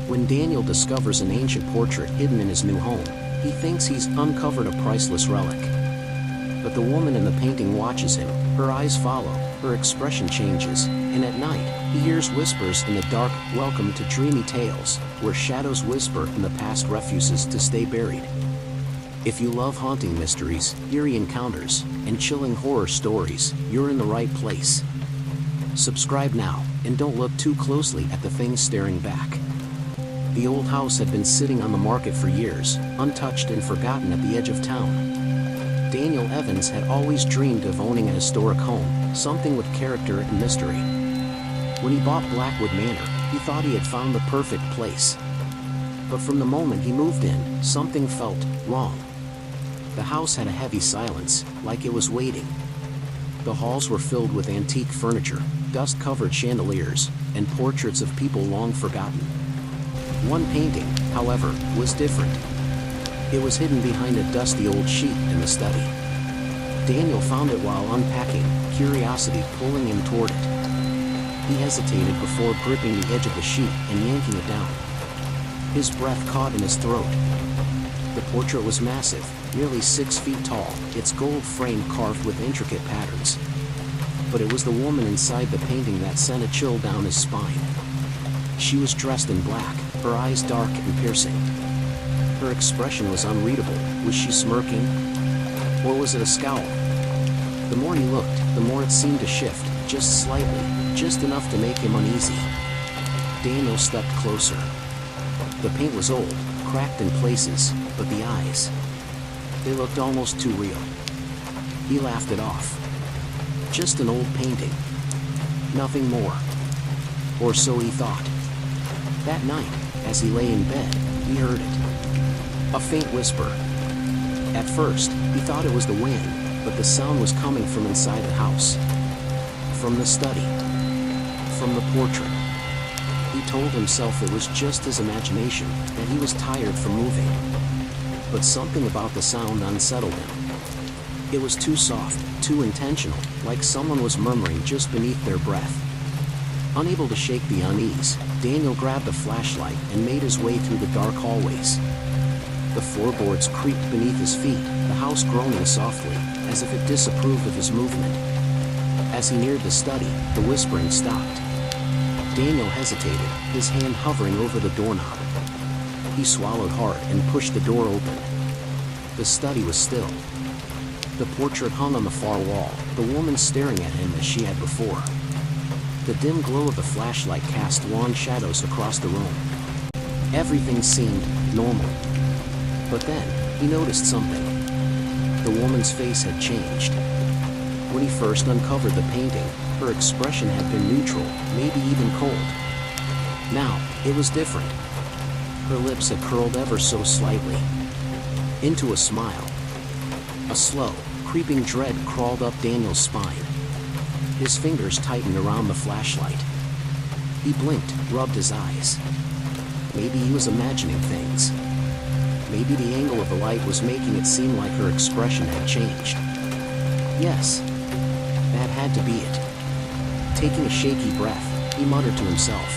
When Daniel discovers an ancient portrait hidden in his new home, he thinks he's uncovered a priceless relic. But the woman in the painting watches him, her eyes follow, her expression changes, and at night, he hears whispers in the dark. Welcome to Dreamy Tales, where shadows whisper and the past refuses to stay buried. If you love haunting mysteries, eerie encounters, and chilling horror stories, you're in the right place. Subscribe now, and don't look too closely at the things staring back. The old house had been sitting on the market for years, untouched and forgotten at the edge of town. Daniel Evans had always dreamed of owning a historic home, something with character and mystery. When he bought Blackwood Manor, he thought he had found the perfect place. But from the moment he moved in, something felt wrong. The house had a heavy silence, like it was waiting. The halls were filled with antique furniture, dust-covered chandeliers, and portraits of people long forgotten. One painting, however, was different. It was hidden behind a dusty old sheet in the study. Daniel found it while unpacking, curiosity pulling him toward it. He hesitated before gripping the edge of the sheet and yanking it down. His breath caught in his throat. The portrait was massive, nearly 6 feet tall, its gold frame carved with intricate patterns. But it was the woman inside the painting that sent a chill down his spine. She was dressed in black, her eyes dark and piercing. Her expression was unreadable. Was she smirking? Or was it a scowl? The more he looked, the more it seemed to shift, just slightly, just enough to make him uneasy. Daniel stepped closer. The paint was old, cracked in places, but the eyes, they looked almost too real. He laughed it off. Just an old painting. Nothing more. Or so he thought. That night, as he lay in bed, he heard it. A faint whisper. At first, he thought it was the wind, but the sound was coming from inside the house. From the study. From the portrait. He told himself it was just his imagination, that he was tired from moving. But something about the sound unsettled him. It was too soft, too intentional, like someone was murmuring just beneath their breath. Unable to shake the unease, Daniel grabbed a flashlight and made his way through the dark hallways. The floorboards creaked beneath his feet, the house groaning softly, as if it disapproved of his movement. As he neared the study, the whispering stopped. Daniel hesitated, his hand hovering over the doorknob. He swallowed hard and pushed the door open. The study was still. The portrait hung on the far wall, the woman staring at him as she had before. The dim glow of the flashlight cast long shadows across the room. Everything seemed normal. But then, he noticed something. The woman's face had changed. When he first uncovered the painting, her expression had been neutral, maybe even cold. Now, it was different. Her lips had curled ever so slightly. Into a smile. A slow, creeping dread crawled up Daniel's spine. His fingers tightened around the flashlight. He blinked, rubbed his eyes. Maybe he was imagining things. Maybe the angle of the light was making it seem like her expression had changed. Yes, that had to be it. Taking a shaky breath, he muttered to himself.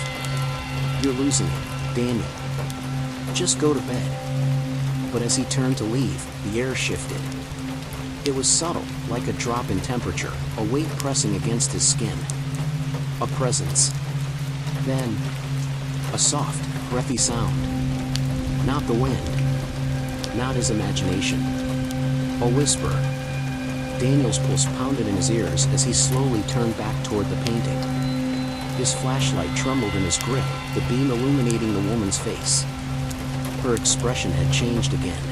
You're losing it, Daniel. Just go to bed. But as he turned to leave, the air shifted. It was subtle, like a drop in temperature, a weight pressing against his skin. A presence. Then, a soft, breathy sound. Not the wind. Not his imagination. A whisper. Daniel's pulse pounded in his ears as he slowly turned back toward the painting. His flashlight trembled in his grip, the beam illuminating the woman's face. Her expression had changed again.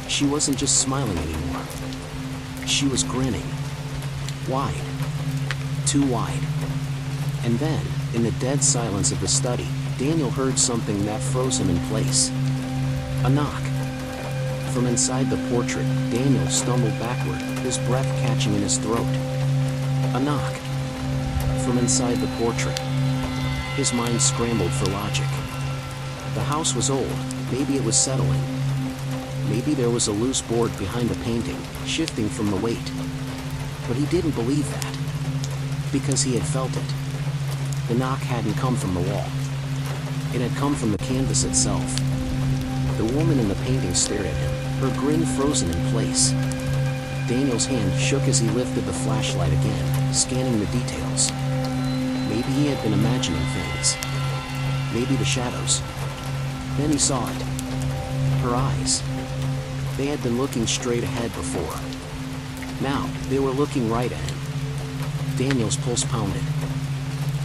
She wasn't just smiling anymore. She was grinning. Wide. Too wide. And then, in the dead silence of the study, Daniel heard something that froze him in place. A knock. From inside the portrait, Daniel stumbled backward, his breath catching in his throat. A knock. From inside the portrait. His mind scrambled for logic. The house was old, maybe it was settling. Maybe there was a loose board behind the painting, shifting from the weight. But he didn't believe that. Because he had felt it. The knock hadn't come from the wall. It had come from the canvas itself. The woman in the painting stared at him, her grin frozen in place. Daniel's hand shook as he lifted the flashlight again, scanning the details. Maybe he had been imagining things. Maybe the shadows. Then he saw it. Her eyes. They had been looking straight ahead before. Now, they were looking right at him. Daniel's pulse pounded.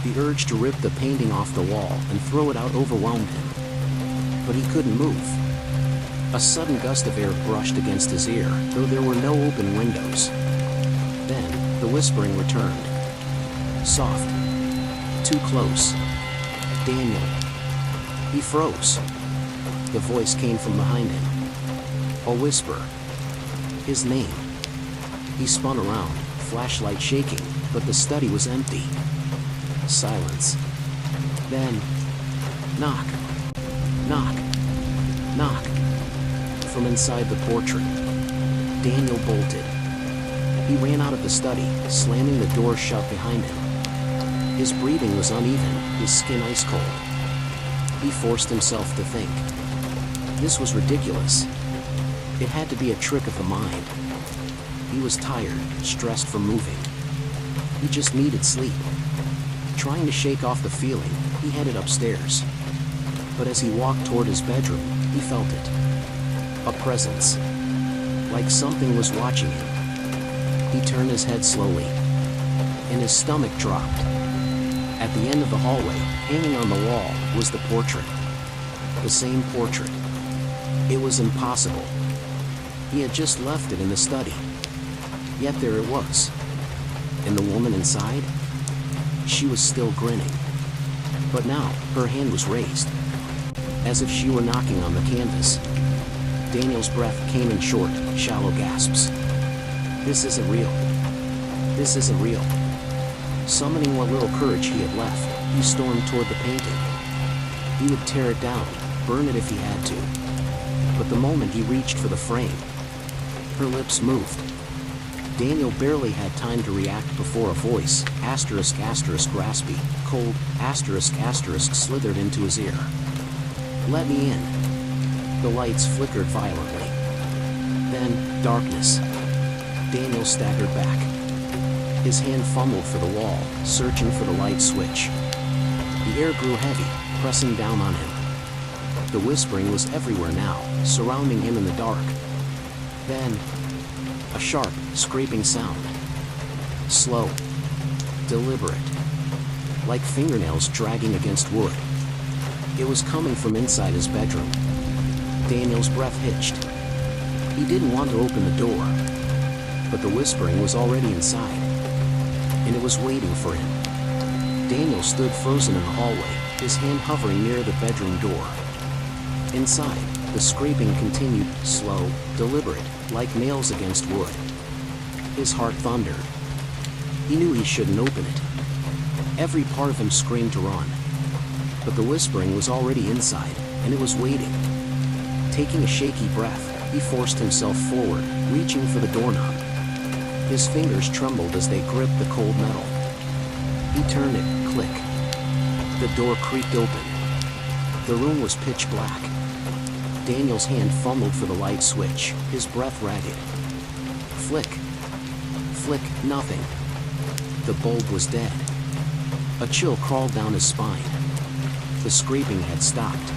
The urge to rip the painting off the wall and throw it out overwhelmed him. But he couldn't move. A sudden gust of air brushed against his ear, though there were no open windows. Then, the whispering returned. Soft. Too close. Daniel. He froze. The voice came from behind him. A whisper. His name. He spun around, flashlight shaking, but the study was empty. Silence. Then, knock. Knock. Knock. From inside the portrait. Daniel bolted. He ran out of the study, slamming the door shut behind him. His breathing was uneven, his skin ice cold. He forced himself to think. This was ridiculous. It had to be a trick of the mind. He was tired, stressed from moving. He just needed sleep. Trying to shake off the feeling, he headed upstairs. But as he walked toward his bedroom, he felt it. A presence. Like something was watching him. He turned his head slowly, and his stomach dropped. At the end of the hallway, hanging on the wall, was the portrait. The same portrait. It was impossible. He had just left it in the study. Yet there it was. And the woman inside? She was still grinning. But now, her hand was raised. As if she were knocking on the canvas. Daniel's breath came in short, shallow gasps. This isn't real. This isn't real. Summoning what little courage he had left, he stormed toward the painting. He would tear it down, burn it if he had to. But the moment he reached for the frame, her lips moved. Daniel barely had time to react before a voice, asterisk asterisk raspy, cold, asterisk asterisk slithered into his ear. Let me in. The lights flickered violently. Then, darkness. Daniel staggered back. His hand fumbled for the wall, searching for the light switch. The air grew heavy, pressing down on him. The whispering was everywhere now, surrounding him in the dark. Then, a sharp, scraping sound. Slow. Deliberate. Like fingernails dragging against wood. It was coming from inside his bedroom. Daniel's breath hitched. He didn't want to open the door. But the whispering was already inside. And it was waiting for him. Daniel stood frozen in the hallway, his hand hovering near the bedroom door. Inside, the scraping continued, slow, deliberate, like nails against wood. His heart thundered. He knew he shouldn't open it. Every part of him screamed to run. But the whispering was already inside, and it was waiting. Taking a shaky breath, he forced himself forward, reaching for the doorknob. His fingers trembled as they gripped the cold metal. He turned it, click. The door creaked open. The room was pitch black. Daniel's hand fumbled for the light switch, his breath ragged. Flick. Flick, nothing. The bulb was dead. A chill crawled down his spine. The scraping had stopped.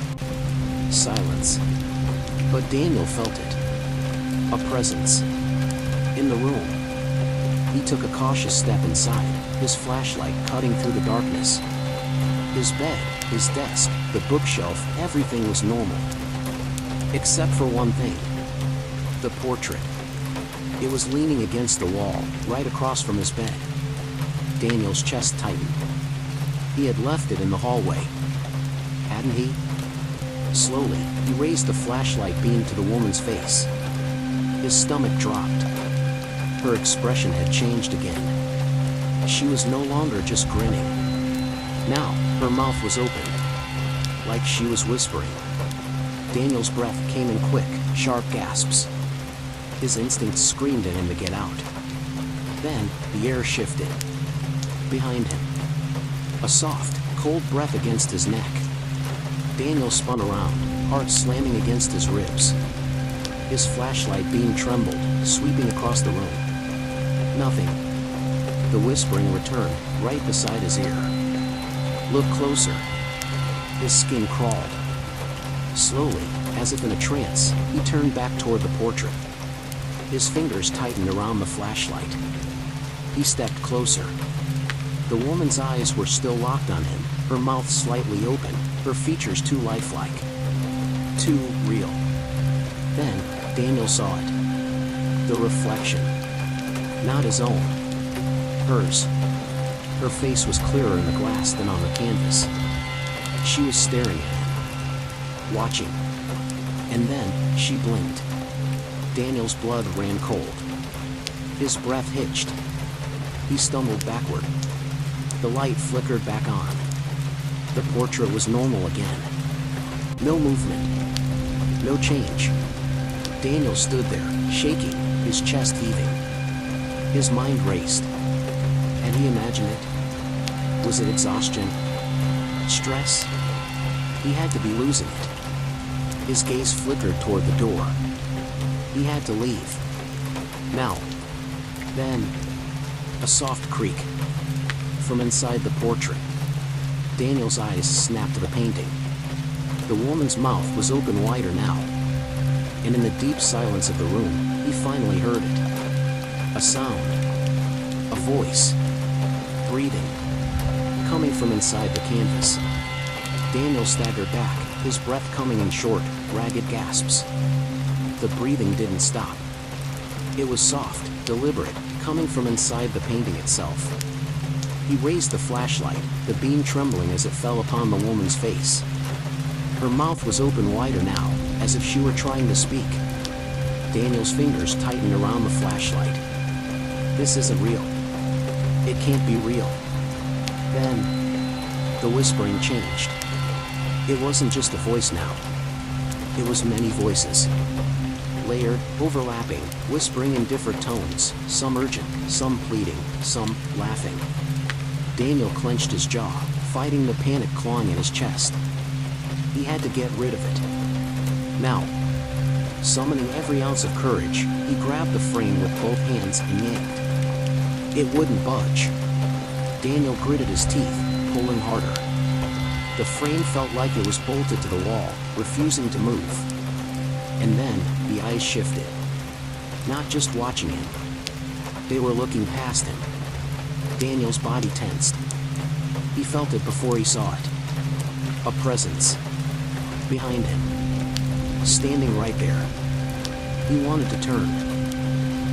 Silence. But Daniel felt it. A presence. In the room. He took a cautious step inside, his flashlight cutting through the darkness. His bed, his desk, the bookshelf, everything was normal. Except for one thing. The portrait. It was leaning against the wall, right across from his bed. Daniel's chest tightened. He had left it in the hallway. Hadn't he? Slowly, he raised the flashlight beam to the woman's face. His stomach dropped. Her expression had changed again. She was no longer just grinning. Now, her mouth was open. Like she was whispering. Daniel's breath came in quick, sharp gasps. His instincts screamed at him to get out. Then, the air shifted. Behind him. A soft, cold breath against his neck. Daniel spun around, heart slamming against his ribs. His flashlight beam trembled, sweeping across the room. Nothing. The whispering returned, right beside his ear. Look closer. His skin crawled. Slowly, as if in a trance, he turned back toward the portrait. His fingers tightened around the flashlight. He stepped closer. The woman's eyes were still locked on him, her mouth slightly open, her features too lifelike. Too real. Then, Daniel saw it. The reflection. Not his own. Hers. Her face was clearer in the glass than on the canvas. She was staring at him. Watching. And then, she blinked. Daniel's blood ran cold. His breath hitched. He stumbled backward. The light flickered back on. The portrait was normal again. No movement. No change. Daniel stood there, shaking, his chest heaving. His mind raced. Had he imagined it? Was it exhaustion? Stress? He had to be losing it. His gaze flickered toward the door. He had to leave. Now. Then, a soft creak. From inside the portrait. Daniel's eyes snapped to the painting. The woman's mouth was open wider now. And in the deep silence of the room, he finally heard it. A sound. A voice. Breathing. Coming from inside the canvas. Daniel staggered back, his breath coming in short, ragged gasps. The breathing didn't stop. It was soft, deliberate, coming from inside the painting itself. He raised the flashlight, the beam trembling as it fell upon the woman's face. Her mouth was open wider now, as if she were trying to speak. Daniel's fingers tightened around the flashlight. This isn't real. It can't be real. Then, the whispering changed. It wasn't just a voice now. It was many voices. Layered, overlapping, whispering in different tones, some urgent, some pleading, some laughing. Daniel clenched his jaw, fighting the panic clawing at his chest. He had to get rid of it. Now, summoning every ounce of courage, he grabbed the frame with both hands and yanked. It wouldn't budge. Daniel gritted his teeth, pulling harder. The frame felt like it was bolted to the wall, refusing to move. And then, the eyes shifted. Not just watching him. They were looking past him. Daniel's body tensed. He felt it before he saw it. A presence. Behind him. Standing right there. He wanted to turn.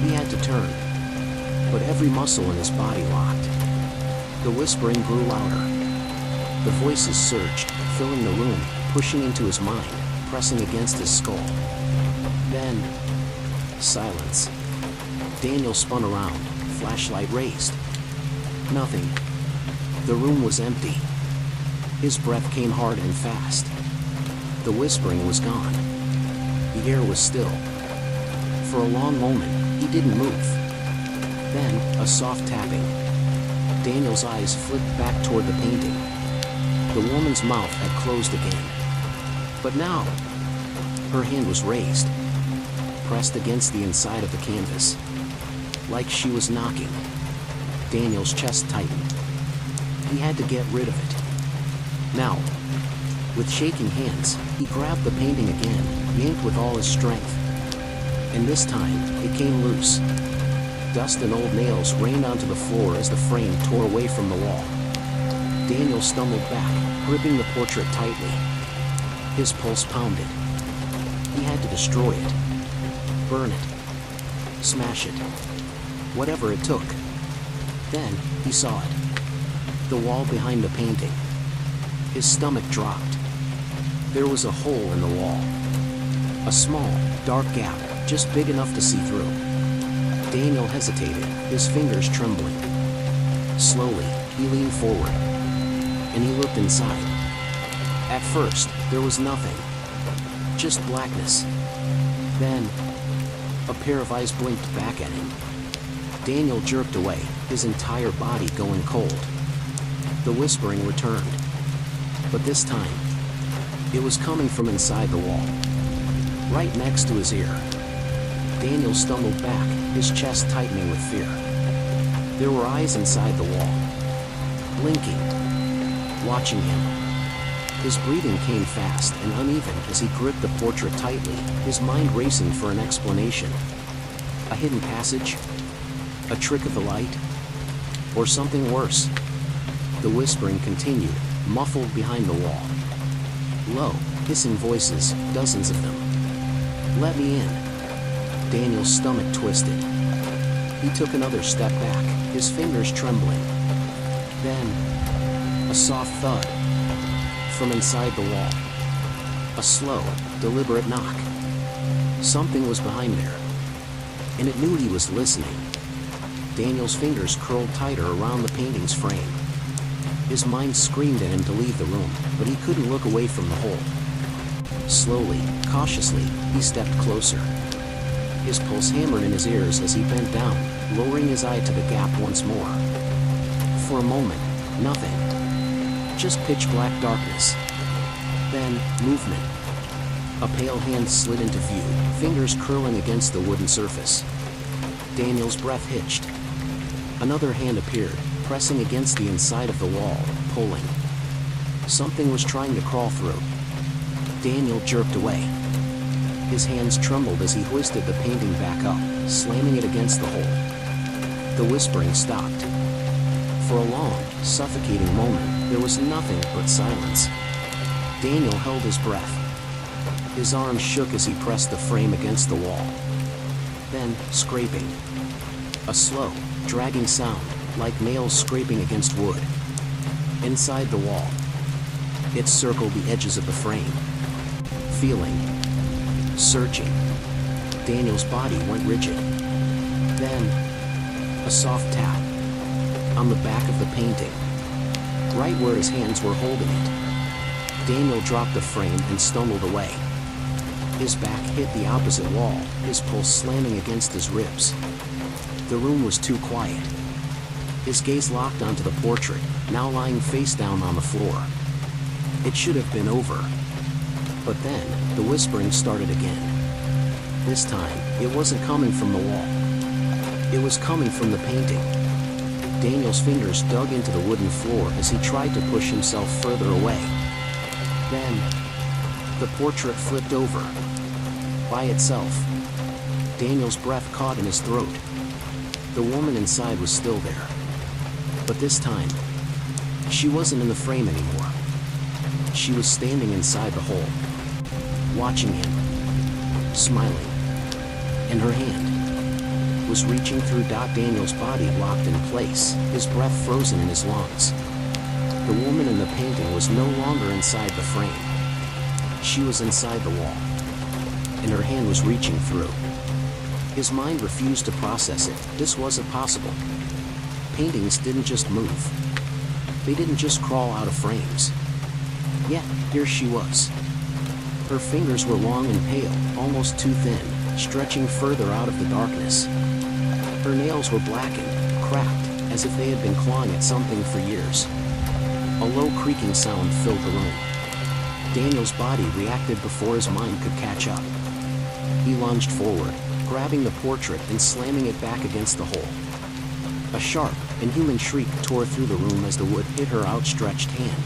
He had to turn. But every muscle in his body locked. The whispering grew louder. The voices surged, filling the room, pushing into his mind, pressing against his skull. Then, silence. Daniel spun around, flashlight raised. Nothing. The room was empty. His breath came hard and fast. The whispering was gone. The air was still. For a long moment, he didn't move. Then, a soft tapping. Daniel's eyes flicked back toward the painting. The woman's mouth had closed again. But now, her hand was raised, pressed against the inside of the canvas. Like she was knocking. Daniel's chest tightened. He had to get rid of it. Now, with shaking hands, he grabbed the painting again, yanked with all his strength. And this time, it came loose. Dust and old nails rained onto the floor as the frame tore away from the wall. Daniel stumbled back, gripping the portrait tightly. His pulse pounded. He had to destroy it. Burn it. Smash it. Whatever it took. Then, he saw it. The wall behind the painting. His stomach dropped. There was a hole in the wall. A small, dark gap, just big enough to see through. Daniel hesitated, his fingers trembling. Slowly, he leaned forward. And he looked inside. At first, there was nothing. Just blackness. Then, a pair of eyes blinked back at him. Daniel jerked away, his entire body going cold. The whispering returned. But this time, It was coming from inside the wall, right next to his ear. Daniel stumbled back, his chest tightening with fear. There were eyes inside the wall, blinking, watching him. His breathing came fast and uneven as he gripped the portrait tightly, his mind racing for an explanation. A hidden passage? A trick of the light? Or something worse? The whispering continued, muffled behind the wall. Low, hissing voices, dozens of them. Let me in. Daniel's stomach twisted. He took another step back, his fingers trembling. Then, a soft thud. From inside the wall. A slow, deliberate knock. Something was behind there. And it knew he was listening. Daniel's fingers curled tighter around the painting's frame. His mind screamed at him to leave the room, but he couldn't look away from the hole. Slowly, cautiously, he stepped closer. His pulse hammered in his ears as he bent down, lowering his eye to the gap once more. For a moment, nothing. Just pitch-black darkness. Then, movement. A pale hand slid into view, fingers curling against the wooden surface. Daniel's breath hitched. Another hand appeared, pressing against the inside of the wall, pulling. Something was trying to crawl through. Daniel jerked away. His hands trembled as he hoisted the painting back up, slamming it against the hole. The whispering stopped. For a long, suffocating moment, there was nothing but silence. Daniel held his breath. His arms shook as he pressed the frame against the wall. Then, scraping. A slow, dragging sound, like nails scraping against wood. Inside the wall. It circled the edges of the frame. Feeling. Searching. Daniel's body went rigid. Then, a soft tap. On the back of the painting. Right where his hands were holding it. Daniel dropped the frame and stumbled away. His back hit the opposite wall, his pulse slamming against his ribs. The room was too quiet. His gaze locked onto the portrait, now lying face down on the floor. It should have been over. But then, the whispering started again. This time, it wasn't coming from the wall. It was coming from the painting. Daniel's fingers dug into the wooden floor as he tried to push himself further away. Then, the portrait flipped over. By itself. Daniel's breath caught in his throat. The woman inside was still there. But this time, she wasn't in the frame anymore. She was standing inside the hole, watching him, smiling. And her hand was reaching through Daniel's body, locked in place, his breath frozen in his lungs. The woman in the painting was no longer inside the frame. She was inside the wall, and her hand was reaching through. His mind refused to process it. This wasn't possible. Paintings didn't just move. They didn't just crawl out of frames. Yet, here she was. Her fingers were long and pale, almost too thin, stretching further out of the darkness. Her nails were blackened, cracked, as if they had been clawing at something for years. A low creaking sound filled the room. Daniel's body reacted before his mind could catch up. He lunged forward, grabbing the portrait and slamming it back against the hole. A sharp, inhuman shriek tore through the room as the wood hit her outstretched hand.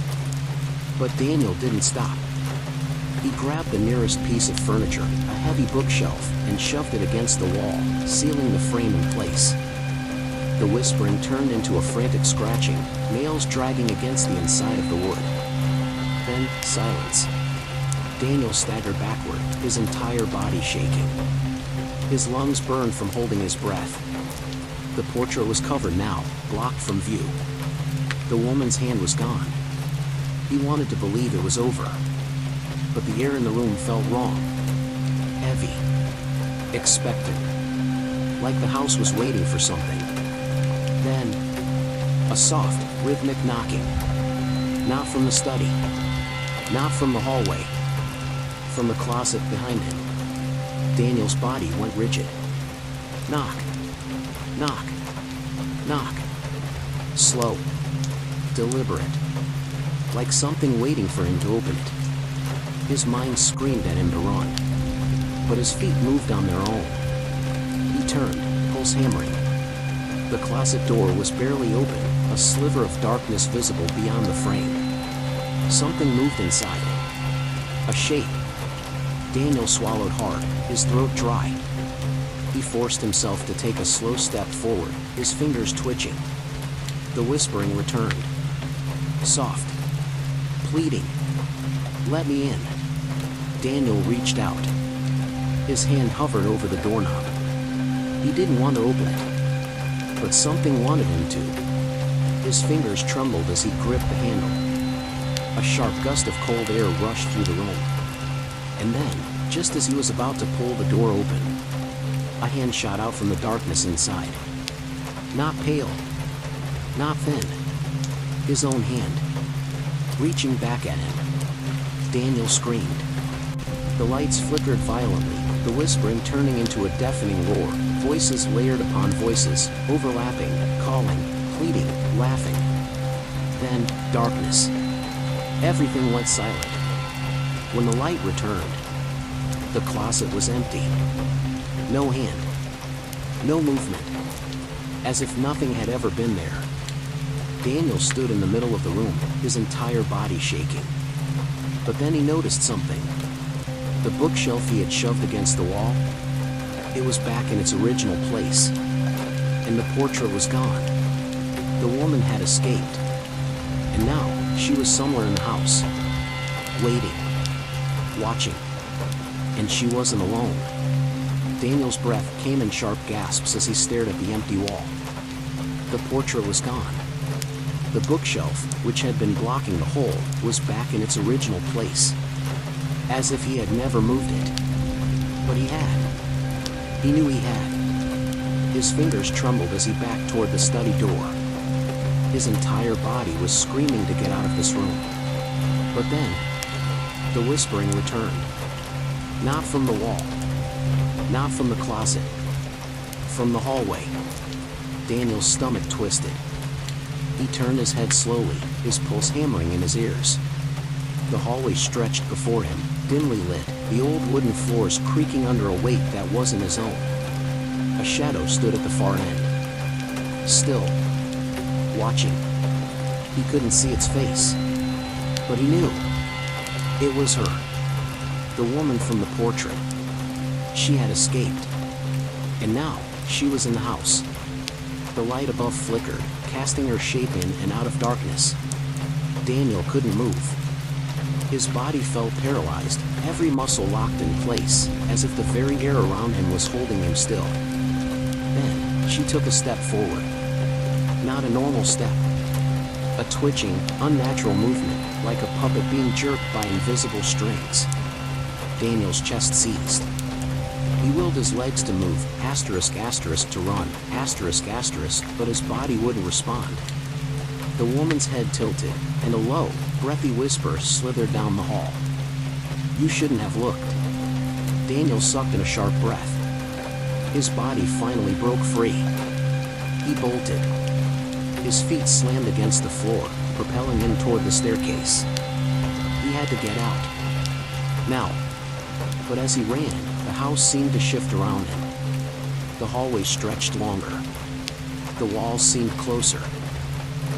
But Daniel didn't stop. He grabbed the nearest piece of furniture, a heavy bookshelf, and shoved it against the wall, sealing the frame in place. The whispering turned into a frantic scratching, nails dragging against the inside of the wood. Then, silence. Daniel staggered backward, his entire body shaking. His lungs burned from holding his breath. The portrait was covered now, blocked from view. The woman's hand was gone. He wanted to believe it was over. But the air in the room felt wrong. Heavy. Expectant. Like the house was waiting for something. Then, a soft, rhythmic knocking. Not from the study. Not from the hallway. From the closet behind him. Daniel's body went rigid. Knock. Knock. Knock. Slow. Deliberate. Like something waiting for him to open it. His mind screamed at him to run, but his feet moved on their own. He turned, pulse hammering. The closet door was barely open, a sliver of darkness visible beyond the frame. Something moved inside. A shape. Daniel swallowed hard, his throat dry. He forced himself to take a slow step forward, his fingers twitching. The whispering returned. Soft. Pleading. Let me in. Daniel reached out. His hand hovered over the doorknob. He didn't want to open it, but something wanted him to. His fingers trembled as he gripped the handle. A sharp gust of cold air rushed through the room. And then, just as he was about to pull the door open, a hand shot out from the darkness inside. Not pale, not thin. His own hand, reaching back at him. Daniel screamed. The lights flickered violently, the whispering turning into a deafening roar, voices layered upon voices, overlapping, calling, pleading, laughing. Then, darkness. Everything went silent. When the light returned, the closet was empty. No hand. No movement. As if nothing had ever been there. Daniel stood in the middle of the room, his entire body shaking. But then he noticed something. The bookshelf he had shoved against the wall, it was back in its original place. And the portrait was gone. The woman had escaped. And now, she was somewhere in the house. Waiting. Watching. And she wasn't alone. Daniel's breath came in sharp gasps as he stared at the empty wall. The portrait was gone. The bookshelf, which had been blocking the hole, was back in its original place. As if he had never moved it. But he had. He knew he had. His fingers trembled as he backed toward the study door. His entire body was screaming to get out of this room. But then, the whispering returned. Not from the wall. Not from the closet. From the hallway. Daniel's stomach twisted. He turned his head slowly, his pulse hammering in his ears. The hallway stretched before him, dimly lit, the old wooden floors creaking under a weight that wasn't his own. A shadow stood at the far end. Still. Watching. He couldn't see its face. But he knew. It was her. The woman from the portrait. She had escaped. And now, she was in the house. The light above flickered, casting her shape in and out of darkness. Daniel couldn't move. His body felt paralyzed, every muscle locked in place, as if the very air around him was holding him still. Then, she took a step forward. Not a normal step. A twitching, unnatural movement, like a puppet being jerked by invisible strings. Daniel's chest seized. He willed his legs to move, *** to run, ***, but his body wouldn't respond. The woman's head tilted, and a low, breathy whisper slithered down the hall. You shouldn't have looked. Daniel sucked in a sharp breath. His body finally broke free. He bolted. His feet slammed against the floor, propelling him toward the staircase. He had to get out. Now. But as he ran, the house seemed to shift around him. The hallway stretched longer. The walls seemed closer.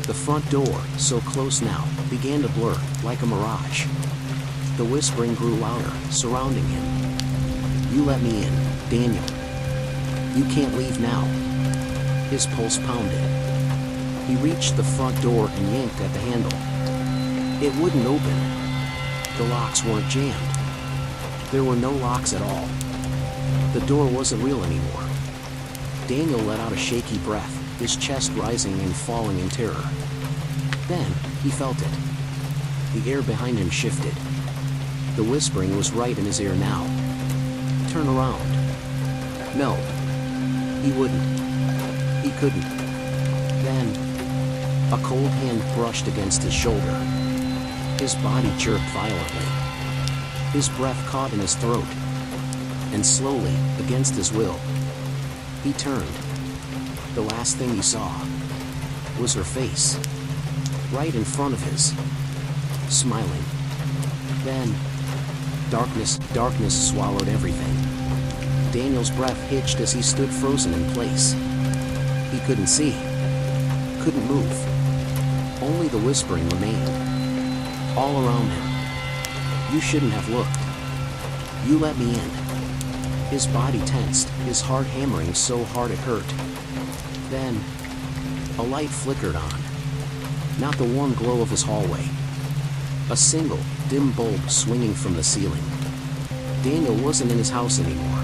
The front door, so close now, began to blur, like a mirage. The whispering grew louder, surrounding him. You let me in, Daniel. You can't leave now. His pulse pounded. He reached the front door and yanked at the handle. It wouldn't open. The locks weren't jammed. There were no locks at all. The door wasn't real anymore. Daniel let out a shaky breath, his chest rising and falling in terror. Then, he felt it. The air behind him shifted. The whispering was right in his ear now. Turn around. No. He wouldn't. He couldn't. Then, a cold hand brushed against his shoulder. His body jerked violently. His breath caught in his throat. And slowly, against his will, he turned. The last thing he saw was her face. Right in front of his. Smiling. Then, Darkness swallowed everything. Daniel's breath hitched as he stood frozen in place. He couldn't see. Couldn't move. Only the whispering remained. All around him. You shouldn't have looked. You let me in. His body tensed, his heart hammering so hard it hurt. Then, a light flickered on. Not the warm glow of his hallway. A single, dim bulb swinging from the ceiling. Daniel wasn't in his house anymore.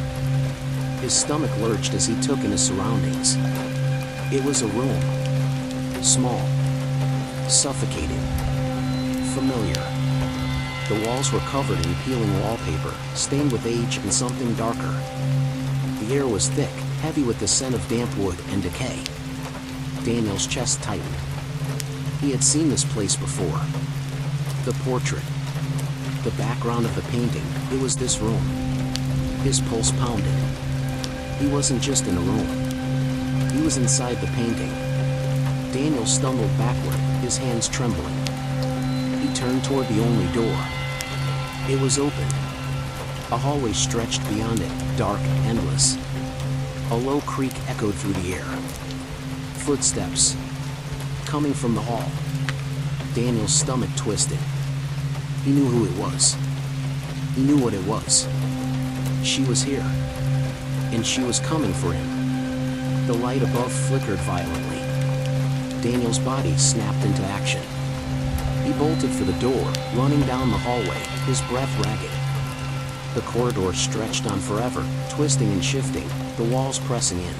His stomach lurched as he took in his surroundings. It was a room. Small. Suffocating. Familiar. The walls were covered in peeling wallpaper, stained with age and something darker. The air was thick, heavy with the scent of damp wood and decay. Daniel's chest tightened. He had seen this place before. The portrait. The background of the painting, it was this room. His pulse pounded. He wasn't just in a room. He was inside the painting. Daniel stumbled backward, his hands trembling. He turned toward the only door. It was open. A hallway stretched beyond it, dark, endless. A low creak echoed through the air. Footsteps. Coming from the hall. Daniel's stomach twisted. He knew who it was. He knew what it was. She was here. And she was coming for him. The light above flickered violently. Daniel's body snapped into action. He bolted for the door, running down the hallway, his breath ragged. The corridor stretched on forever, twisting and shifting, the walls pressing in.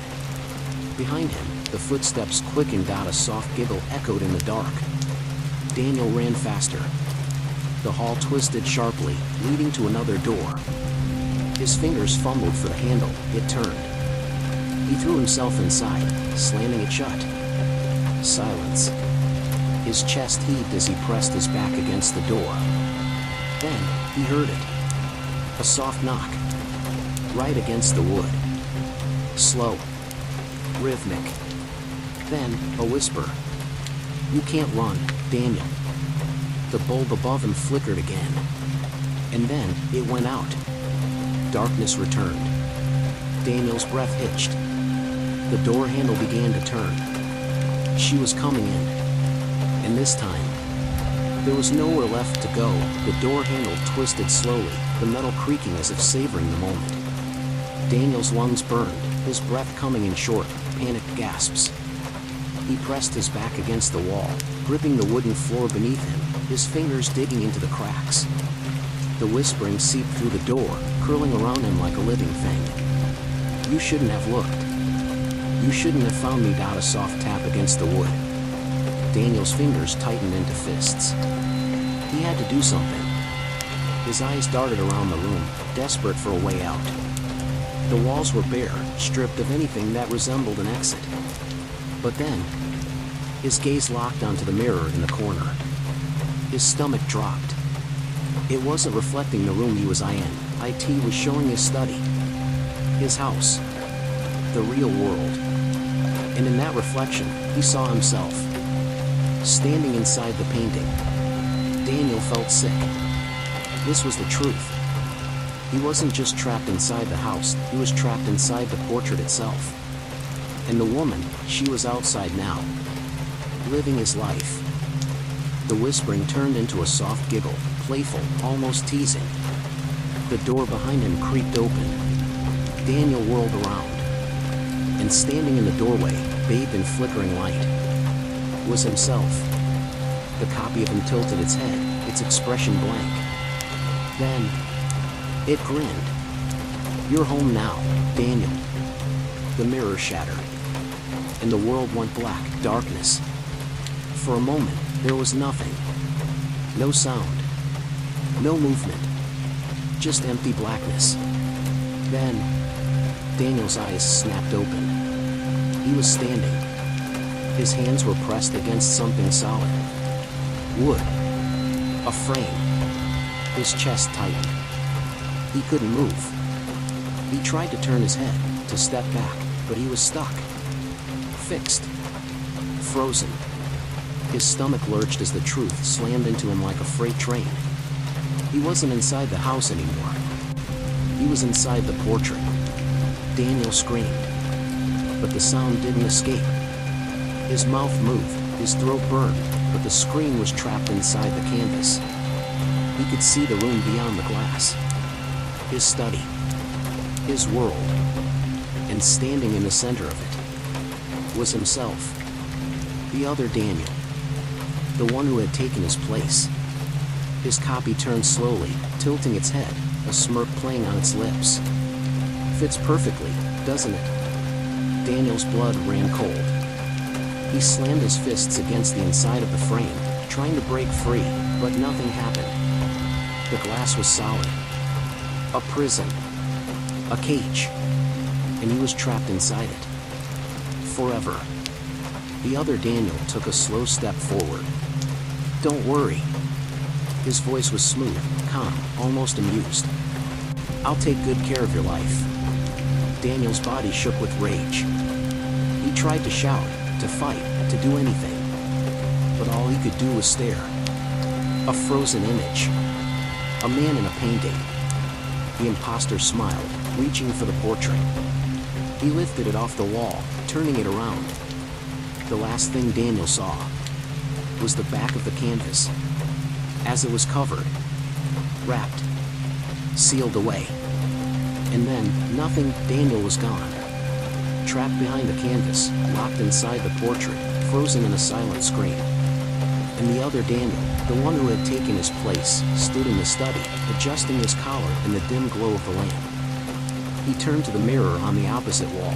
Behind him, the footsteps quickened out, a soft giggle echoed in the dark. Daniel ran faster. The hall twisted sharply, leading to another door. His fingers fumbled for the handle, it turned. He threw himself inside, slamming it shut. Silence. His chest heaved as he pressed his back against the door. Then, he heard it. A soft knock. Right against the wood. Slow. Rhythmic. Then, a whisper. You can't run, Daniel. The bulb above him flickered again. And then, it went out. Darkness returned. Daniel's breath hitched. The door handle began to turn. She was coming in. And this time, there was nowhere left to go. The door handle twisted slowly, the metal creaking as if savoring the moment. Daniel's lungs burned, his breath coming in short, panicked gasps. He pressed his back against the wall, gripping the wooden floor beneath him, his fingers digging into the cracks. The whispering seeped through the door, curling around him like a living thing. You shouldn't have looked. You shouldn't have found me. A soft tap against the wood. Daniel's fingers tightened into fists. He had to do something. His eyes darted around the room, desperate for a way out. The walls were bare, stripped of anything that resembled an exit. But then, his gaze locked onto the mirror in the corner. His stomach dropped. It wasn't reflecting the room he was in. It was showing his study. His house. The real world. And in that reflection, he saw himself. Standing inside the painting. Daniel felt sick. This was the truth. He wasn't just trapped inside the house, he was trapped inside the portrait itself. And the woman, she was outside now. Living his life. The whispering turned into a soft giggle, playful, almost teasing. The door behind him creaked open. Daniel whirled around. And standing in the doorway, bathed in flickering light, was himself. The copy of him tilted its head, its expression blank. Then, it grinned. You're home now, Daniel. The mirror shattered. And the world went black, darkness. For a moment, there was nothing. No sound. No movement. Just empty blackness. Then, Daniel's eyes snapped open. He was standing. His hands were pressed against something solid. Wood. A frame. His chest tightened. He couldn't move. He tried to turn his head, to step back, but he was stuck. Fixed. Frozen. His stomach lurched as the truth slammed into him like a freight train. He wasn't inside the house anymore. He was inside the portrait. Daniel screamed, but the sound didn't escape. His mouth moved, his throat burned, but the scream was trapped inside the canvas. He could see the room beyond the glass. His study. His world. And standing in the center of it was himself. The other Daniel. The one who had taken his place. His copy turned slowly, tilting its head, a smirk playing on its lips. Fits perfectly, doesn't it? Daniel's blood ran cold. He slammed his fists against the inside of the frame, trying to break free, but nothing happened. The glass was solid. A prison. A cage. And he was trapped inside it. Forever. The other Daniel took a slow step forward. "Don't worry." His voice was smooth, calm, almost amused. "I'll take good care of your life." Daniel's body shook with rage. He tried to shout, to fight, to do anything. But all he could do was stare. A frozen image. A man in a painting. The imposter smiled, reaching for the portrait. He lifted it off the wall, turning it around. The last thing Daniel saw was the back of the canvas, as it was covered, wrapped, sealed away. And then, nothing. Daniel was gone. Trapped behind the canvas, locked inside the portrait, frozen in a silent scream. And the other Daniel, the one who had taken his place, stood in the study, adjusting his collar in the dim glow of the lamp. He turned to the mirror on the opposite wall.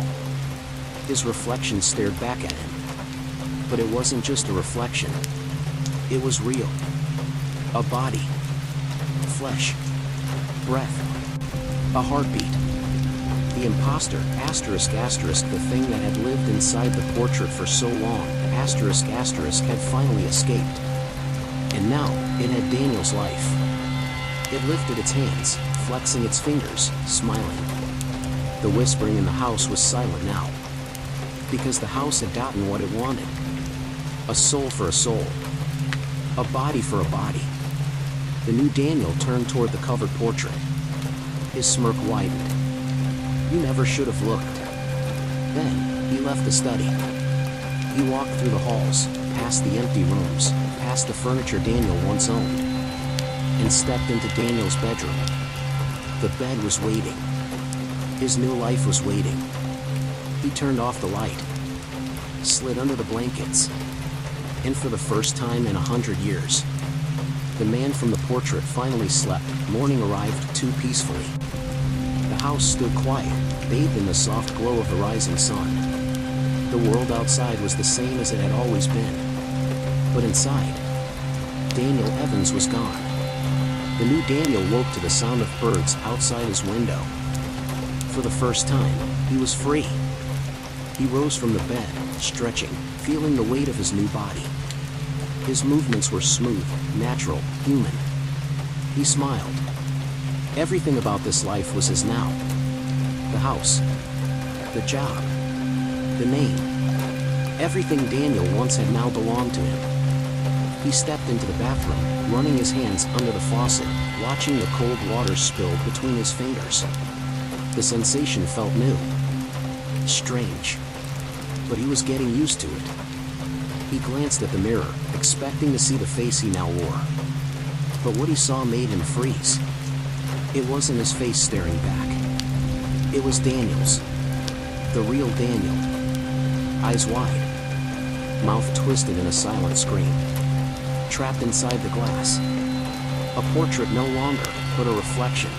His reflection stared back at him. But it wasn't just a reflection. It was real. A body. Flesh. Breath. A heartbeat. The imposter, asterisk asterisk, the thing that had lived inside the portrait for so long, asterisk asterisk, had finally escaped. And now, it had Daniel's life. It lifted its hands, flexing its fingers, smiling. The whispering in the house was silent now. Because the house had gotten what it wanted. A soul for a soul. A body for a body. The new Daniel turned toward the covered portrait. His smirk widened. "You never should have looked." Then, he left the study. He walked through the halls, past the empty rooms, past the furniture Daniel once owned, and stepped into Daniel's bedroom. The bed was waiting. His new life was waiting. He turned off the light, slid under the blankets, and for the first time in 100 years, the man from the portrait finally slept. Morning arrived too peacefully. The house stood quiet, bathed in the soft glow of the rising sun. The world outside was the same as it had always been. But inside, Daniel Evans was gone. The new Daniel woke to the sound of birds outside his window. For the first time, he was free. He rose from the bed, stretching, feeling the weight of his new body. His movements were smooth, natural, human. He smiled. Everything about this life was his now. The house. The job. The name. Everything Daniel once had now belonged to him. He stepped into the bathroom, running his hands under the faucet, watching the cold water spill between his fingers. The sensation felt new. Strange. But he was getting used to it. He glanced at the mirror, expecting to see the face he now wore. But what he saw made him freeze. It wasn't his face staring back. It was Daniel's. The real Daniel. Eyes wide. Mouth twisted in a silent scream. Trapped inside the glass. A portrait no longer, but a reflection.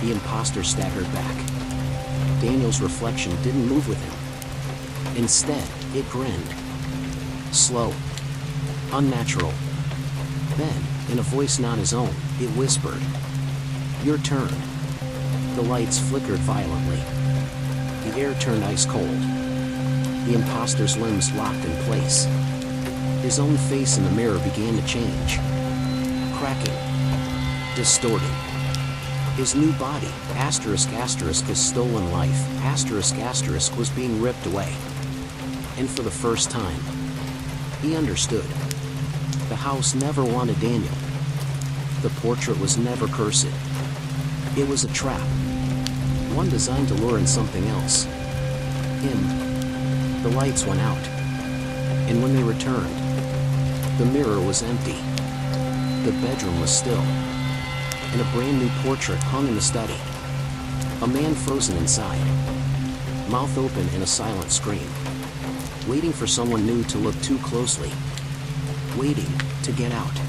The imposter staggered back. Daniel's reflection didn't move with him. Instead, it grinned. Slow. Unnatural. Then, in a voice not his own, it whispered, "Your turn." The lights flickered violently. The air turned ice cold. The imposter's limbs locked in place. His own face in the mirror began to change. Cracking. Distorting. His new body, asterisk asterisk, his stolen life, asterisk asterisk, was being ripped away. And for the first time, he understood. The house never wanted Daniel. The portrait was never cursed. It was a trap. One designed to lure in something else. Him. The lights went out. And when they returned, the mirror was empty. The bedroom was still. And a brand new portrait hung in the study. A man frozen inside. Mouth open in a silent scream. Waiting for someone new to look too closely. Waiting to get out.